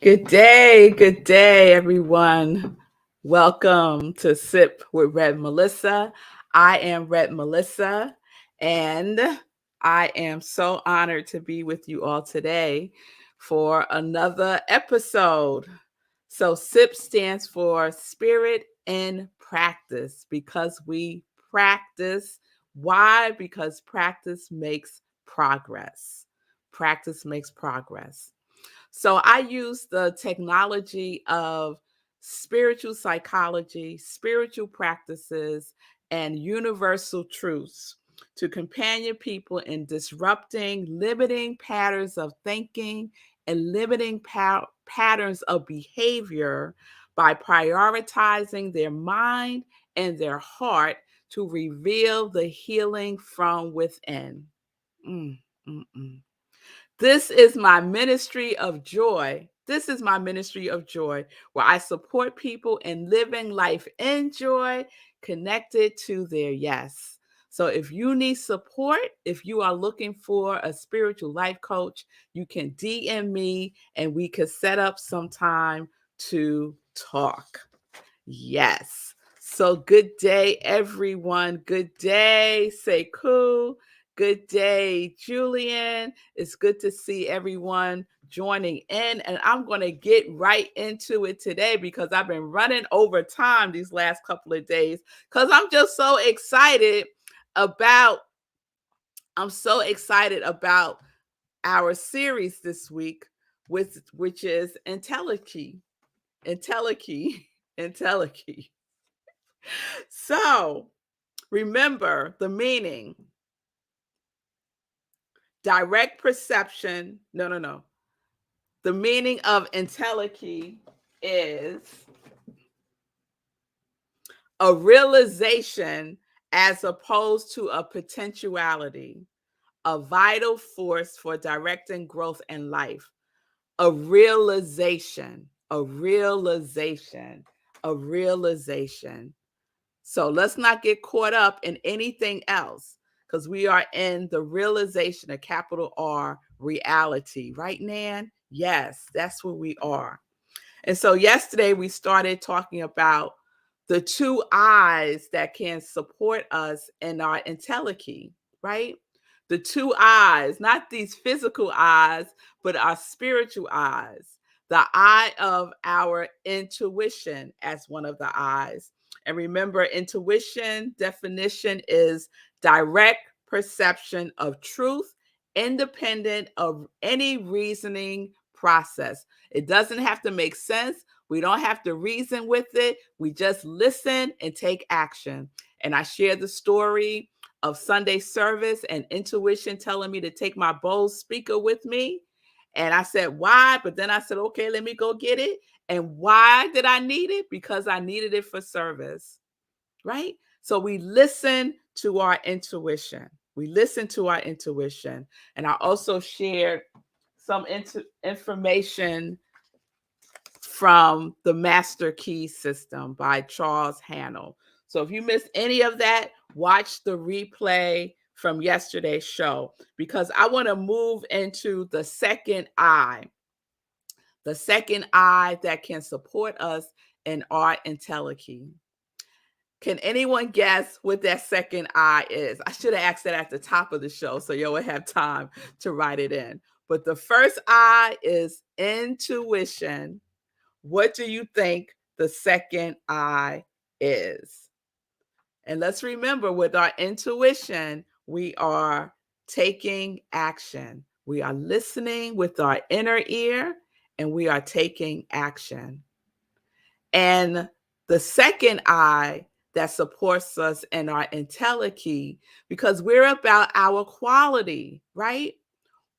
Good day, everyone. Welcome to Sip with Red Melissa. I am Red Melissa, and I am so honored to be with you all today for another episode. So, SIP stands for Spirit in Practice because we practice. Why? Because practice makes progress. Practice makes progress. So I use the technology of spiritual psychology, spiritual practices, and universal truths to companion people in disrupting limiting patterns of thinking and limiting patterns of behavior by prioritizing their mind and their heart to reveal the healing from within. Mm, mm, mm. This is my ministry of joy. This is my ministry of joy, where I support people in living life in joy, connected to their yes. So if you need support, if you are looking for a spiritual life coach, you can DM me and we can set up some time to talk. Yes. So good day, everyone. Good day, Sekou. Good day, Julian. It's good to see everyone joining in. And I'm going to get right into it today because I've been running over time these last couple of days because about I'm so excited about our series this week which is Entelechy. Entelechy. Entelechy. So remember the meaning. Direct perception. No. The meaning of entelechy is a realization as opposed to a potentiality, a vital force for directing growth in life. A realization, a realization, a realization. So let's not get caught up in anything else because we are in the realization, a capital R, reality. Right, Nan? Yes, that's where we are. And so yesterday we started talking about the two eyes that can support us in our entelechy, right? The two eyes, not these physical eyes, but our spiritual eyes. The eye of our intuition as one of the eyes. And remember, intuition definition is direct perception of truth, independent of any reasoning process. It doesn't have to make sense. We don't have to reason with it. We just listen and take action. And I shared the story of Sunday service and intuition telling me to take my Bose speaker with me. And I said, why? But then I said, okay, let me go get it. And why did I need it? Because I needed it for service, right? So we listen to our intuition. We listen to our intuition. And I also shared some information from the Master Key System by Charles Hannell. So if you missed any of that, watch the replay from yesterday's show because I want to move into the second eye that can support us in our entelechy. Can anyone guess what that second eye is? I should have asked that at the top of the show so you would have time to write it in. But the first eye is intuition. What do you think the second eye is? And let's remember, with our intuition, we are taking action. We are listening with our inner ear and we are taking action. And the second eye that supports us in our entelechy, because we're about our quality, right?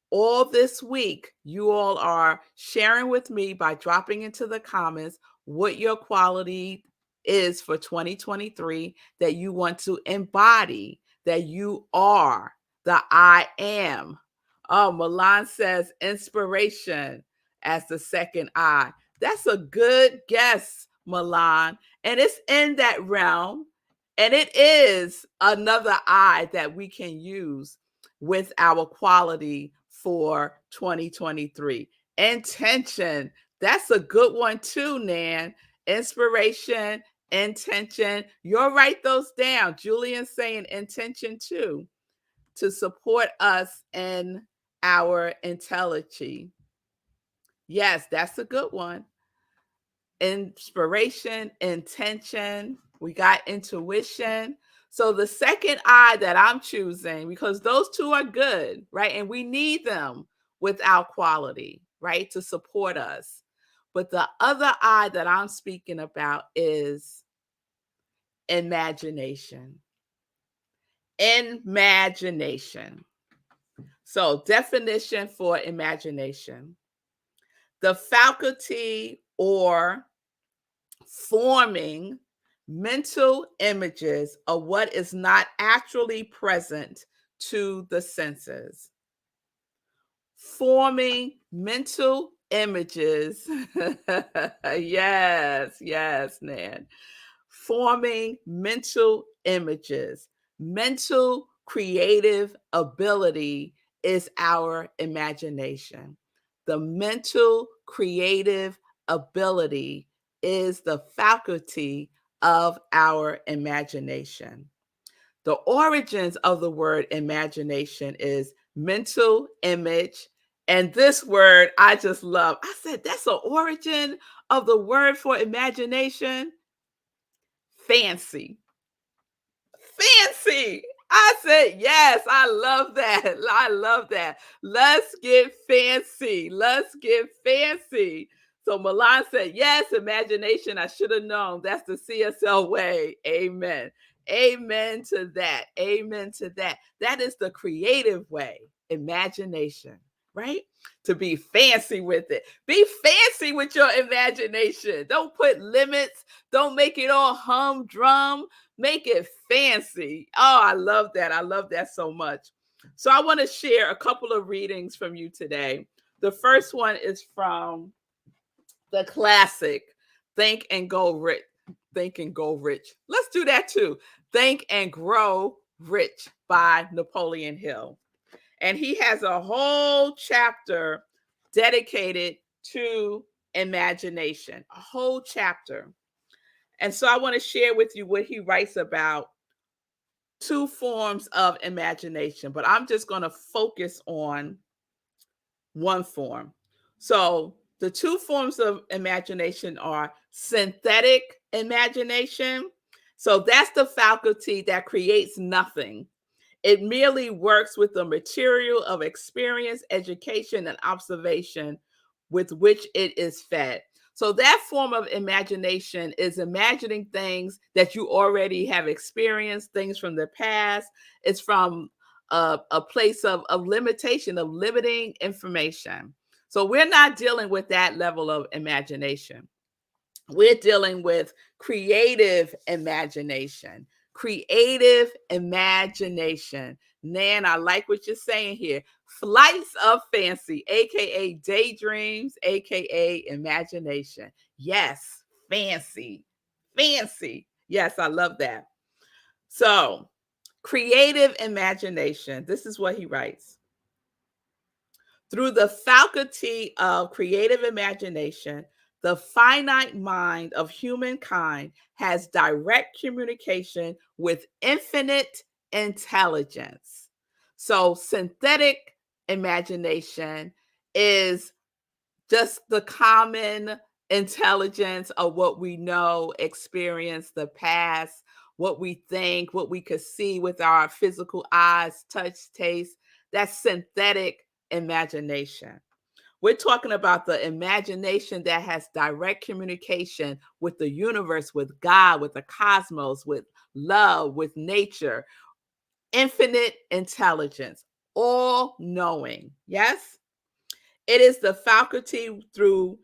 All this week, you all are sharing with me by dropping into the comments what your quality is for 2023 that you want to embody, that you are, the I am. Oh, Milan says inspiration as the second eye. That's a good guess, Milan. And it's in that realm. And it is another eye that we can use with our quality for 2023. Intention, That's a good one too, Nan. Inspiration, intention. You'll write those down. Julian's saying intention too, to support us in our Entelechy. Yes, that's a good one. Inspiration, intention. We got intuition. So the second I that I'm choosing, because those two are good, right? And we need them with our quality, right? To support us. But the other I that I'm speaking about is imagination. Imagination. So, definition for imagination: the faculty or forming mental images of what is not actually present to the senses. Forming mental images. Yes, Nan. Forming mental images. Mental creative ability is our imagination. The mental creative ability is the faculty of our imagination. The origins of the word imagination is mental image. And this word I just love. I said, that's the origin of the word for imagination. Fancy. Fancy. I said, yes, I love that. I love that. Let's get fancy. Let's get fancy. So Milan said, yes, imagination. I should have known. That's the CSL way. Amen. Amen to that. Amen to that. That is the creative way. Imagination, right? To be fancy with it. Be fancy with your imagination. Don't put limits. Don't make it all humdrum. Make it fancy. Oh, I love that. I love that so much. So I want to share a couple of readings from you today. The first one is from the classic Think and Go Rich. Think and Go Rich. Let's do that too. Think and Grow Rich by Napoleon Hill. And he has a whole chapter dedicated to imagination, a whole chapter. And so I want to share with you what he writes about two forms of imagination, but I'm just going to focus on one form. So the two forms of imagination are synthetic imagination. So that's the faculty that creates nothing. It merely works with the material of experience, education, and observation with which it is fed. So that form of imagination is imagining things that you already have experienced, things from the past. It's from a place of limitation, of limiting information. So we're not dealing with that level of imagination. We're dealing with creative imagination. Creative imagination. Nan, I like what you're saying here. Flights of fancy, aka daydreams, aka imagination. Yes, fancy. Fancy. Yes, I love that. So, creative imagination. This is what he writes. Through the faculty of creative imagination, the finite mind of humankind has direct communication with infinite intelligence. So, synthetic imagination is just the common intelligence of what we know, experience, the past, what we think, what we could see with our physical eyes, touch, taste. That's synthetic imagination. We're talking about the imagination that has direct communication with the universe, with God, with the cosmos, with love, with nature, infinite intelligence, all knowing. Yes? It is the faculty through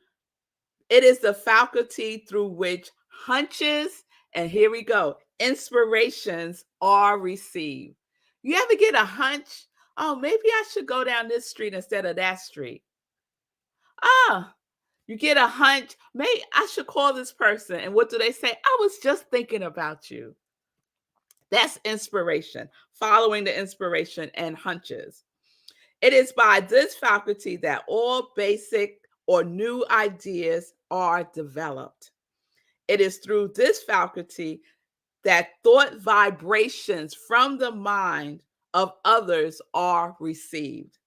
which hunches, and here we go, inspirations are received. You ever get a hunch? Oh, maybe I should go down this street instead of that street. Ah, you get a hunch. Maybe I should call this person. And what do they say? I was just thinking about you. That's inspiration, following the inspiration and hunches. It is by this faculty that or new ideas are developed. It is through this faculty that thought vibrations from the mind of others are received.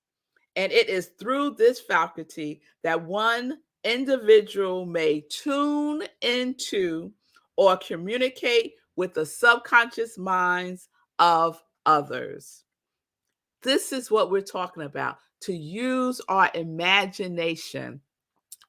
And it is through this faculty that one individual may tune into or communicate with the subconscious minds of others. This is what we're talking about, to use our imagination.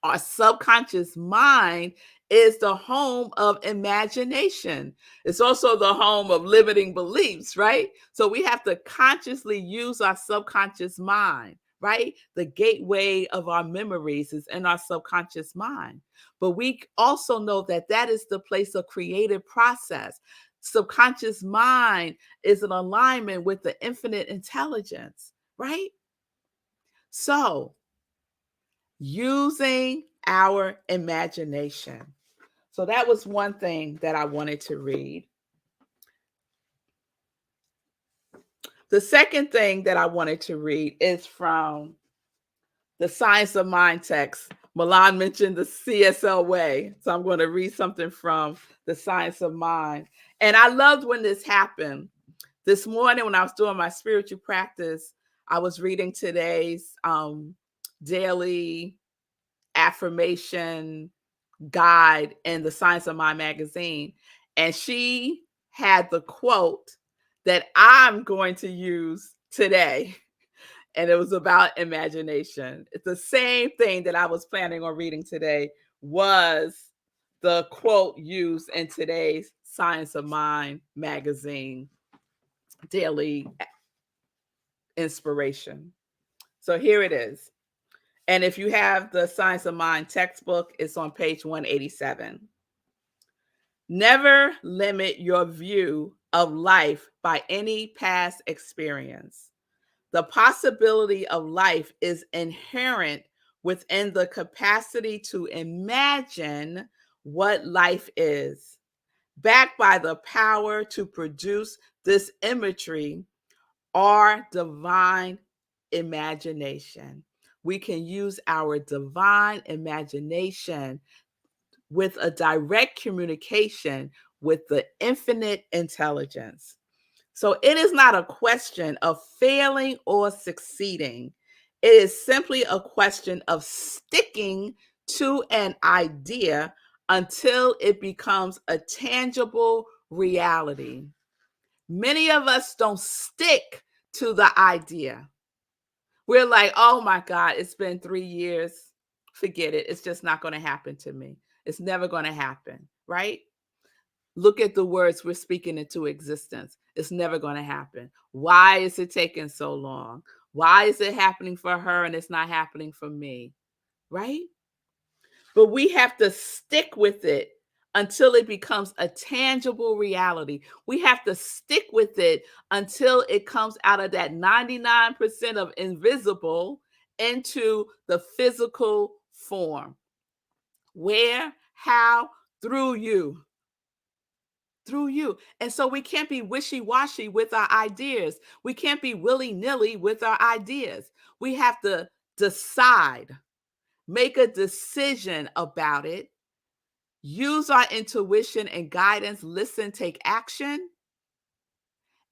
Our subconscious mind is the home of imagination. It's also the home of limiting beliefs, right? So we have to consciously use our subconscious mind, right? The gateway of our memories is in our subconscious mind. But we also know that that is the place of creative process. Subconscious mind is in alignment with the infinite intelligence, right? So, using our imagination. So that was one thing that I wanted to read. The second thing that I wanted to read is from the Science of Mind text. Milan mentioned the CSL way. So I'm going to read something from the Science of Mind. And I loved when this happened. This morning when I was doing my spiritual practice, I was reading today's daily affirmation guide in the Science of Mind magazine. And she had the quote that I'm going to use today. And it was about imagination. It's the same thing that I was planning on reading today was the quote used in today's Science of Mind magazine daily inspiration. So here it is. And if you have the Science of Mind textbook, it's on page 187. Never limit your view of life by any past experience. The possibility of life is inherent within the capacity to imagine what life is. Backed by the power to produce this imagery, our divine imagination. We can use our divine imagination with a direct communication with the infinite intelligence. So it is not a question of failing or succeeding. It is simply a question of sticking to an idea until it becomes a tangible reality. Many of us don't stick to the idea. We're like, oh my God, it's been 3 years. Forget it. It's just not going to happen to me. It's never going to happen, right? Look at the words we're speaking into existence. It's never going to happen. Why is it taking so long? Why is it happening for her and it's not happening for me? Right? But we have to stick with it until it becomes a tangible reality. We have to stick with it until it comes out of that 99% of invisible into the physical form. Where? How? Through you. Through you. And so we can't be wishy-washy with our ideas. We can't be willy-nilly with our ideas. We have to decide, make a decision about it, use our intuition and guidance, listen, take action,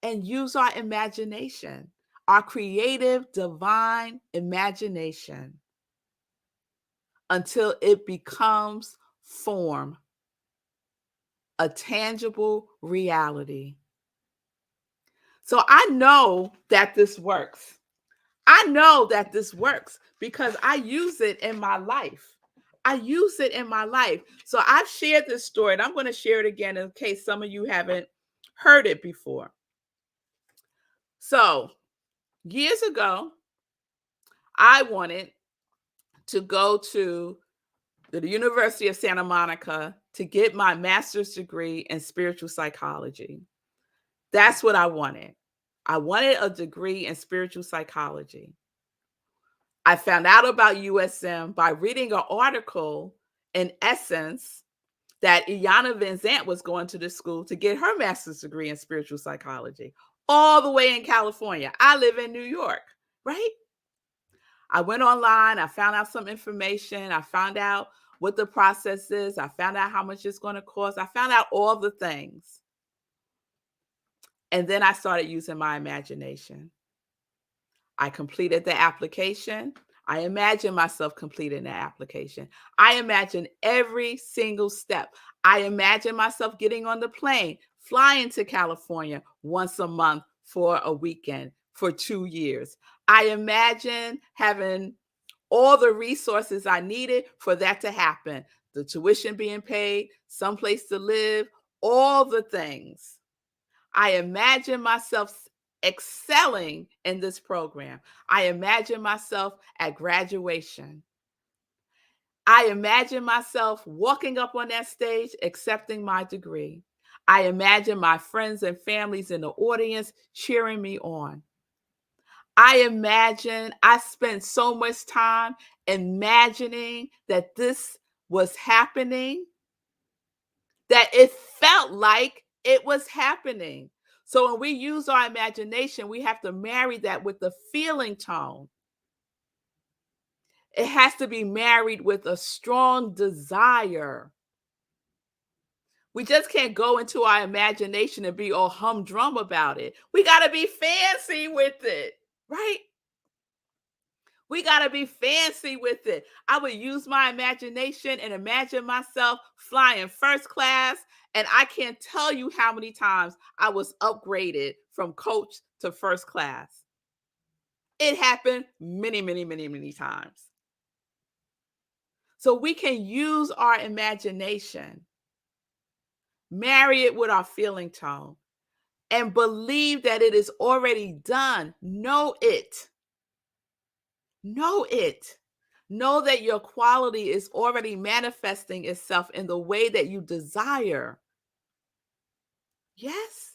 and use our imagination, our creative, divine imagination until it becomes form, a tangible reality. So I know that this works. I know that this works because I use it in my life. I use it in my life. So I've shared this story and I'm going to share it again in case some of you haven't heard it before. So years ago, I wanted to go to the University of Santa Monica to get my master's degree in spiritual psychology. That's what I wanted. I wanted a degree in spiritual psychology. I found out about USM by reading an article in Essence that Iyanla Vanzant was going to the school to get her master's degree in spiritual psychology, all the way in California. I live in New York, right? I went online, I found out some information, I found out what the process is, I found out how much it's going to cost, I found out all the things. And then I started using my imagination. I completed the application. I imagine myself completing the application. I imagine every single step. I imagine myself getting on the plane, flying to California once a month for a weekend for 2 years. I imagine having all the resources I needed for that to happen. The tuition being paid, someplace to live, all the things. I imagine myself excelling in this program. I imagine myself at graduation. I imagine myself walking up on that stage, accepting my degree. I imagine my friends and families in the audience cheering me on. I imagine I spent so much time imagining that this was happening that it felt like it was happening. So when we use our imagination, we have to marry that with the feeling tone. It has to be married with a strong desire. We just can't go into our imagination and be all humdrum about it. We got to be fancy with it, right? We got to be fancy with it. I would use my imagination and imagine myself flying first class. And I can't tell you how many times I was upgraded from coach to first class. It happened many, many, many, many times. So we can use our imagination, marry it with our feeling tone, and believe that it is already done. Know it. Know it. Know that your quality is already manifesting itself in the way that you desire. Yes,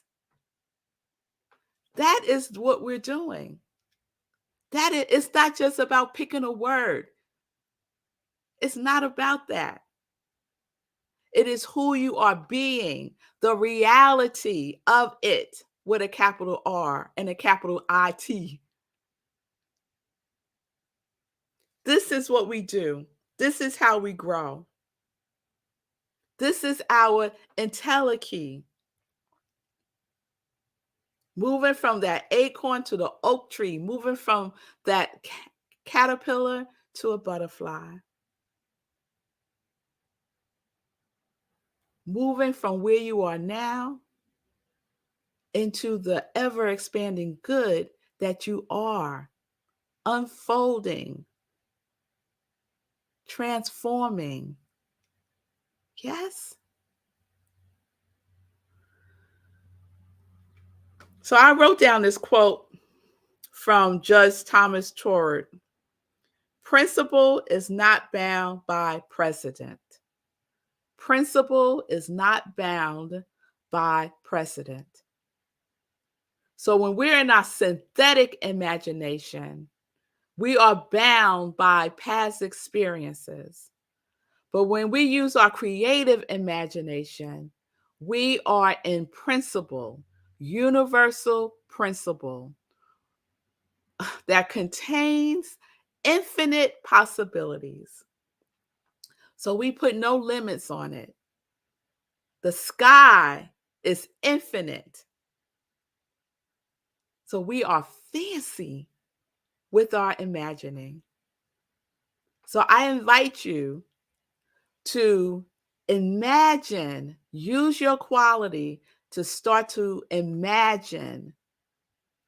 that is what we're doing. It's not just about picking a word. It's not about that. It is who you are being, the reality of it with a capital R and a capital IT. This is what we do. This is how we grow. This is our Entelechy. Moving from that acorn to the oak tree, moving from that caterpillar to a butterfly, moving from where you are now into the ever expanding good that you are, unfolding, transforming. Yes. So I wrote down this quote from Judge Thomas Torrard. Principle is not bound by precedent. Principle is not bound by precedent. So when we're in our synthetic imagination, we are bound by past experiences. But when we use our creative imagination, we are in principle, universal principle that contains infinite possibilities. So we put no limits on it. The sky is infinite. So we are fancy with our imagining. So I invite you to imagine, use your quality to start to imagine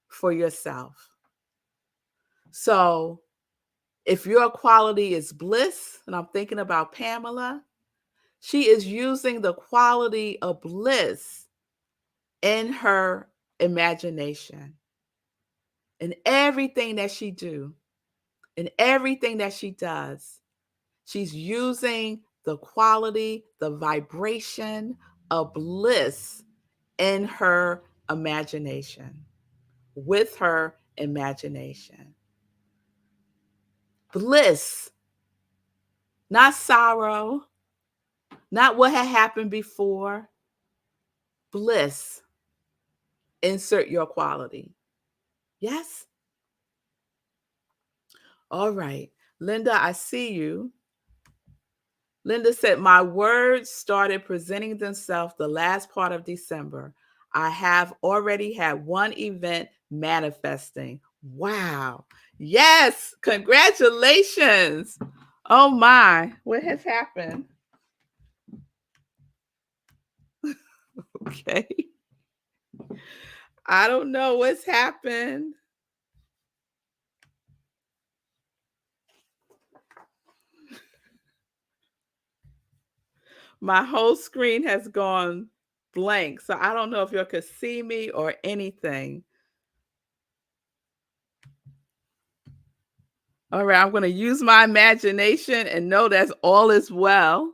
for yourself. So if your quality is bliss, and I'm thinking about Pamela, she is using the quality of bliss in her imagination. In everything that she do, in everything that she does, she's using the quality, the vibration of bliss in her imagination, with her imagination. Bliss, not sorrow, not what had happened before. Bliss. Insert your quality. Yes? All right. Linda, I see you. Linda said, my words started presenting themselves the last part of December. I have already had one event manifesting. Wow. Yes. Congratulations. Oh my. What has happened? Okay. I don't know what's happened. My whole screen has gone blank. So I don't know if you could see me or anything. All right, I'm going to use my imagination and know that all is well.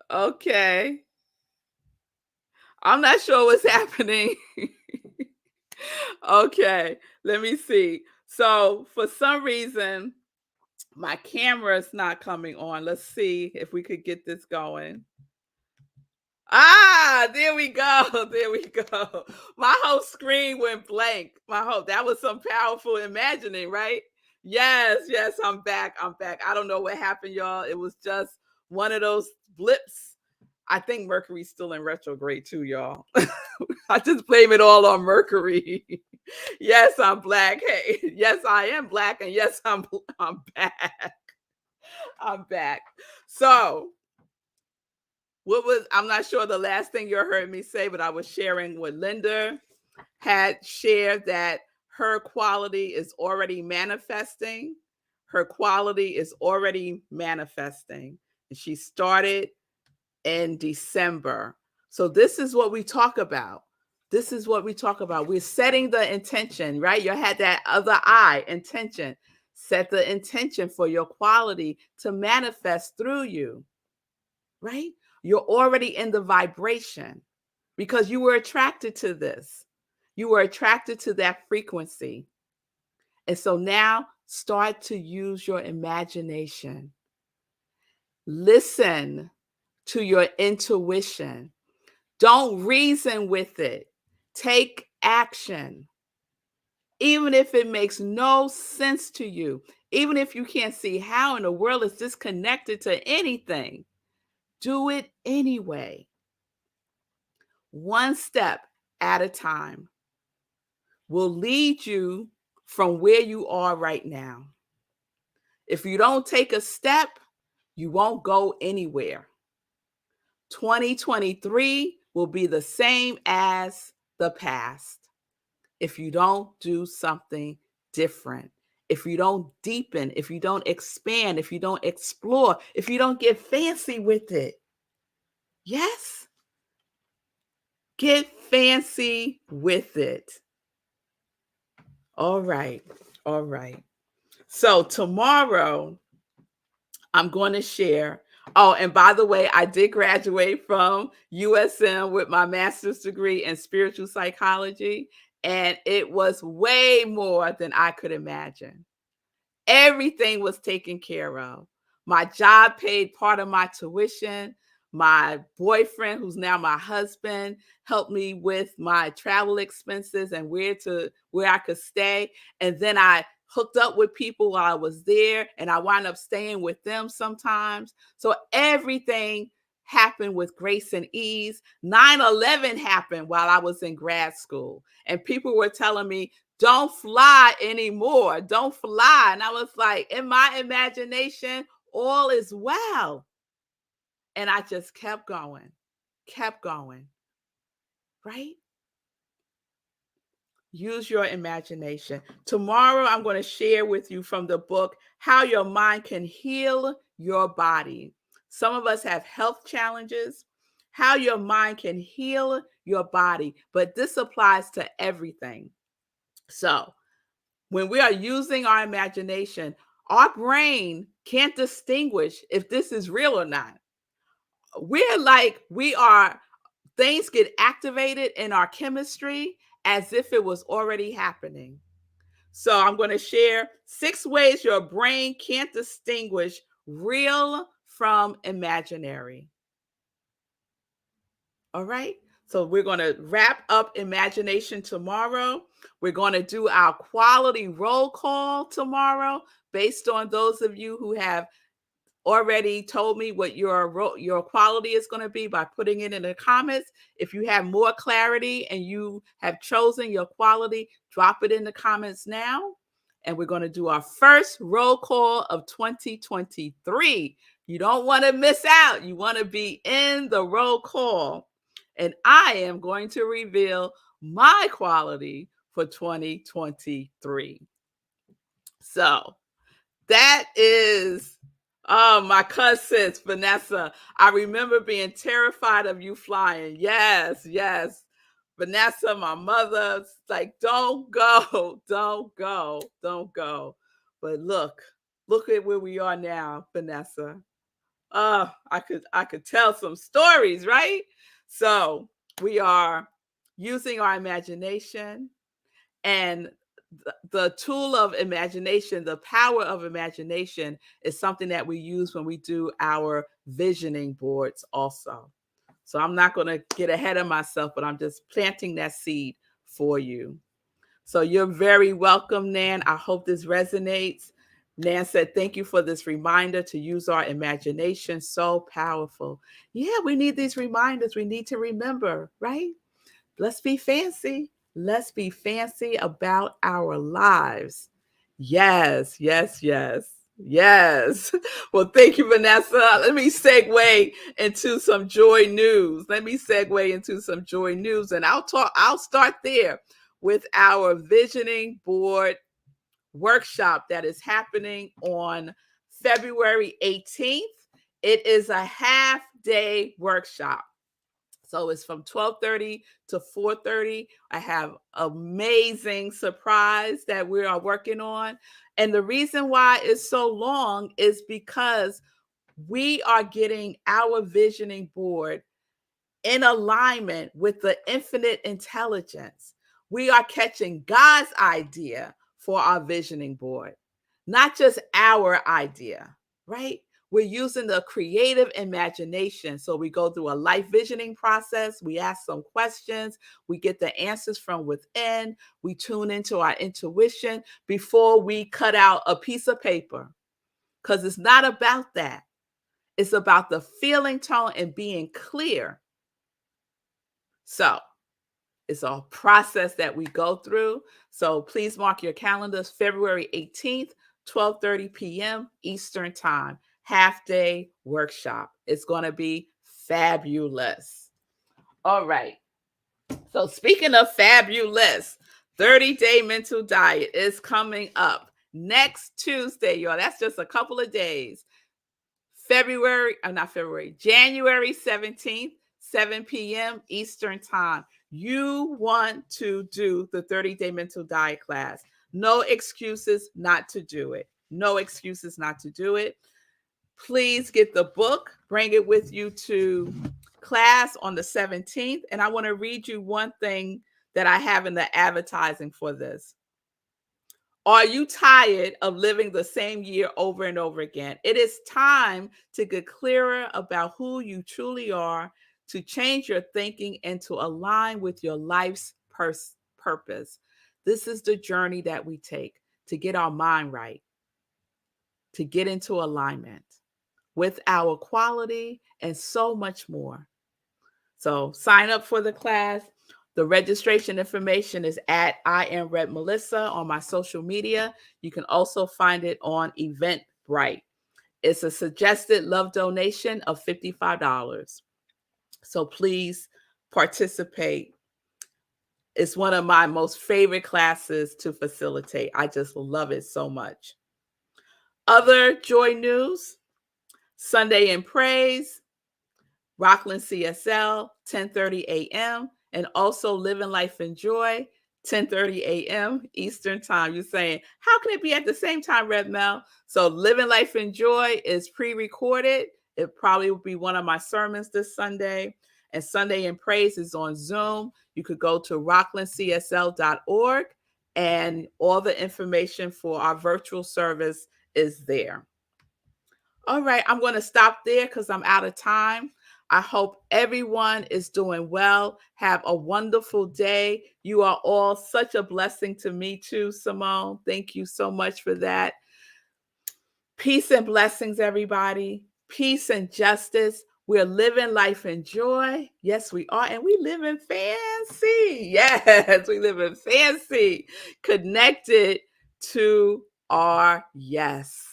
Okay. I'm not sure what's happening. Okay, let me see. So, for some reason, my camera is not coming on. Let's see if we could get this going. Ah, there we go. There we go. My whole screen went blank. That was some powerful imagining, right? Yes, yes, I'm back. I'm back. I don't know what happened, y'all. It was just one of those blips. I think Mercury's still in retrograde too, y'all. I just blame it all on Mercury. Yes, I'm black. Hey, yes, I am black, and yes, I'm back. I'm back. So, I'm not sure the last thing you heard me say, but I was sharing what Linda had shared, that her quality is already manifesting. Her quality is already manifesting. And she started in December. So this is what we talk about. This is what we talk about. We're setting the intention, right? You had that other eye, intention. Set the intention for your quality to manifest through you, right? You're already in the vibration because you were attracted to this. You were attracted to that frequency. And so now start to use your imagination. Listen to your intuition. Don't reason with it. Take action. Even if it makes no sense to you, even if you can't see how in the world is this connected to anything, do it anyway. One step at a time will lead you from where you are right now. If you don't take a step, you won't go anywhere. 2023 will be the same as the past if you don't do something different, if you don't deepen, if you don't expand, if you don't explore, if you don't get fancy with it. Yes, get fancy with it. All right. All right. So tomorrow, I'm going to share. Oh, and by the way, I did graduate from USM with my master's degree in spiritual psychology, and it was way more than I could imagine. Everything was taken care of. My job paid part of my tuition. My boyfriend, who's now my husband, helped me with my travel expenses and where I could stay. And then I hooked up with people while I was there, and I wound up staying with them sometimes. So everything happened with grace and ease. 9/11 happened while I was in grad school, and people were telling me, don't fly anymore. Don't fly. And I was like, in my imagination, all is well. And I just kept going, right? Use your imagination. Tomorrow, I'm going to share with you from the book, How Your Mind Can Heal Your Body. Some of us have health challenges, how your mind can heal your body, but this applies to everything. So, when we are using our imagination, our brain can't distinguish if this is real or not. Things get activated in our chemistry as if it was already happening. So I'm going to share 6 ways your brain can't distinguish real from imaginary. All right. So we're going to wrap up imagination tomorrow. We're going to do our quality roll call tomorrow based on those of you who have already told me what your quality is going to be by putting it in the comments. If you have more clarity and you have chosen your quality, drop it in the comments now. And we're going to do our first roll call of 2023. You don't want to miss out. You want to be in the roll call. And I am going to reveal my quality for 2023. So that is, oh, my cousins, Vanessa. I remember being terrified of you flying. Yes, yes. Vanessa, my mother, like, don't go, don't go, don't go. But look at where we are now, Vanessa. Oh, I could tell some stories, right? So we are using our imagination, and the tool of imagination, the power of imagination, is something that we use when we do our visioning boards also. So I'm not going to get ahead of myself, but I'm just planting that seed for you. So you're very welcome, Nan. I hope this resonates. Nan said, thank you for this reminder to use our imagination. So powerful. Yeah, we need these reminders. We need to remember, right? Let's be fancy. Let's be fancy about our lives. Yes, yes, yes, yes. Well, thank you, Vanessa. Let me segue into some joy news. And I'll start there with our visioning board workshop that is happening on February 18th. It is a half-day workshop. So it's from 12:30 to 4:30. I have amazing surprise that we are working on. And the reason why it's so long is because we are getting our visioning board in alignment with the infinite intelligence. We are catching God's idea for our visioning board, not just our idea, right? We're using the creative imagination. So we go through a life visioning process. We ask some questions. We get the answers from within. We tune into our intuition before we cut out a piece of paper, because it's not about that. It's about the feeling tone and being clear. So it's a process that we go through. So please mark your calendars, February 18th, 12:30 p.m. Eastern Time, half-day workshop. It's going to be fabulous. All right. So speaking of fabulous, 30-day mental diet is coming up next Tuesday, y'all. That's just a couple of days. January 17th, 7 p.m. Eastern Time. You want to do the 30-day mental diet class. No excuses not to do it. No excuses not to do it. Please get the book, bring it with you to class on the 17th. And I want to read you one thing that I have in the advertising for this. Are you tired of living the same year over and over again? It is time to get clearer about who you truly are, to change your thinking, and to align with your life's purpose. This is the journey that we take. to get our mind right, to get into alignment with our quality and so much more. So sign up for the class. The registration information is at iamrevmelissa on my social media. You can also find it on Eventbrite. It's a suggested love donation of $55. So please participate. It's one of my most favorite classes to facilitate. I just love it so much. Other joy news: Sunday in Praise, Rockland CSL, 10:30 a.m., and also Living Life in Joy, 10:30 a.m. Eastern Time. You're saying, how can it be at the same time, Red Mel? So Living Life in Joy is pre-recorded. It probably will be one of my sermons this Sunday. And Sunday in Praise is on Zoom. You could go to rocklandcsl.org, and all the information for our virtual service is there. All right, I'm going to stop there because I'm out of time. I hope everyone is doing well. Have a wonderful day. You are all such a blessing to me too, Simone. Thank you so much for that. Peace and blessings, everybody. Peace and justice. We're living life in joy. Yes, we are. And we live in fancy. Yes, we live in fancy. Connected to our yes.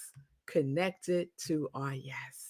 Connected to our yes.